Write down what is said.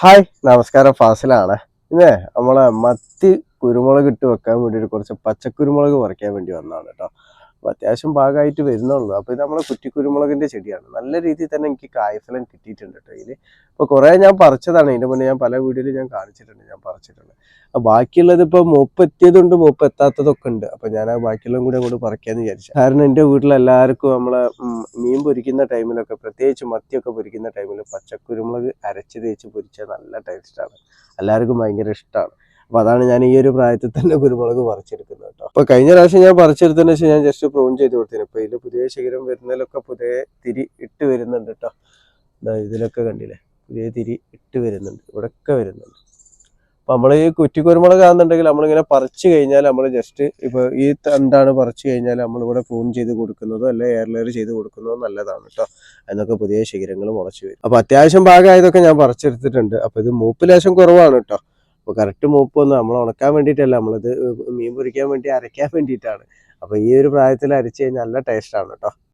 Hi നമസ്കാരം, ഫാസിലാണ്. ഇന്നേ നമ്മളെ മത്തി കുരുമുളക് ഇട്ട് വെക്കാൻ വേണ്ടിയിട്ട് കുറച്ച് പച്ചക്കുരുമുളക് പറിക്കാൻ വേണ്ടി വന്നതാണ് കേട്ടോ. അപ്പോൾ അത്യാവശ്യം ഭാഗമായിട്ട് വരുന്നുള്ളൂ. അപ്പോൾ ഇത് നമ്മളെ കുറ്റിക്കുരുമുളകിൻ്റെ ചെടിയാണ്. നല്ല രീതിയിൽ തന്നെ എനിക്ക് കായ്ഫലം കിട്ടിയിട്ടുണ്ട് കേട്ടോ. ഇതിൽ ഇപ്പോൾ കുറേ ഞാൻ പറിച്ചതാണ്. ഇതിൻ്റെ മുന്നേ ഞാൻ പല വീഡിയോയിലും ഞാൻ കാണിച്ചിട്ടുണ്ട്, ഞാൻ പറിച്ചിട്ടുണ്ട്. അപ്പോൾ ബാക്കിയുള്ളത് ഇപ്പോൾ മൂപ്പ് എത്തിയതുണ്ട്, മൂപ്പ് എത്താത്തതൊക്കെ ഉണ്ട്. അപ്പോൾ ഞാൻ ആ ബാക്കിയുള്ളതും കൂടി അങ്ങോട്ട് പറിക്കാമെന്ന് വിചാരിച്ചു. കാരണം എൻ്റെ വീട്ടിലെല്ലാവർക്കും നമ്മളെ മീൻ പൊരിക്കുന്ന ടൈമിലൊക്കെ, പ്രത്യേകിച്ച് മത്തിയൊക്കെ പൊരിക്കുന്ന ടൈമിൽ പച്ചക്കുരുമുളക് അരച്ച് തേച്ച് പൊരിച്ചാൽ നല്ല ടേസ്റ്റാണ്. എല്ലാവർക്കും ഭയങ്കര ഇഷ്ടമാണ്. അപ്പോൾ അതാണ് ഞാൻ ഈ ഒരു പ്രായത്തിൽ തന്നെ കുരുമുളക് പറിച്ചെടുക്കുന്നത് കേട്ടോ. അപ്പോൾ കഴിഞ്ഞ പ്രാവശ്യം ഞാൻ പറിച്ചെടുത്തതിന് ശേഷം ഞാൻ ജസ്റ്റ് പ്രൂൺ ചെയ്ത് കൊടുത്തിരുന്നു. ഇപ്പോൾ ഇതിൽ പുതിയ ശിഖരം വരുന്നതിലൊക്കെ പുതിയ തിരി ഇട്ട് വരുന്നുണ്ട് കേട്ടോ. ഇതിലൊക്കെ കണ്ടില്ലേ, പുതിയ തിരി ഇട്ട് വരുന്നുണ്ട്, ഇവിടെയൊക്കെ വരുന്നുണ്ട്. അപ്പോൾ നമ്മൾ ഈ കുറ്റിക്കുരുമുളക് ആണെന്നുണ്ടെങ്കിൽ നമ്മളിങ്ങനെ പറിച്ചു കഴിഞ്ഞാൽ നമ്മൾ ജസ്റ്റ് ഇപ്പോൾ ഈ തണ്ടാണ് പറിച്ചു കഴിഞ്ഞാൽ നമ്മളിവിടെ പ്രൂൺ ചെയ്ത് കൊടുക്കുന്നതോ അല്ലെ എയർ ലെയർ ചെയ്ത് കൊടുക്കുന്നതോ നല്ലതാണ് കേട്ടോ. അതിനൊക്കെ പുതിയ ശിഖരങ്ങൾ മുളച്ച് വരും. അപ്പോൾ അത്യാവശ്യം ഭാഗമായതൊക്കെ ഞാൻ പറിച്ചെടുത്തിട്ടുണ്ട്. അപ്പോൾ ഇത് മൂപ്പ് ലേശം കുറവാണ് കേട്ടോ. അപ്പോൾ കറക്റ്റ് മൂപ്പൊന്നും നമ്മൾ ഉണക്കാൻ വേണ്ടിയിട്ടല്ല, നമ്മളിത് മീൻ പൊരിക്കാൻ വേണ്ടി അരയ്ക്കാൻ വേണ്ടിയിട്ടാണ്. അപ്പോൾ ഈ ഒരു പ്രായത്തിൽ അരച്ച് കഴിഞ്ഞാൽ നല്ല ടേസ്റ്റാണ് കേട്ടോ.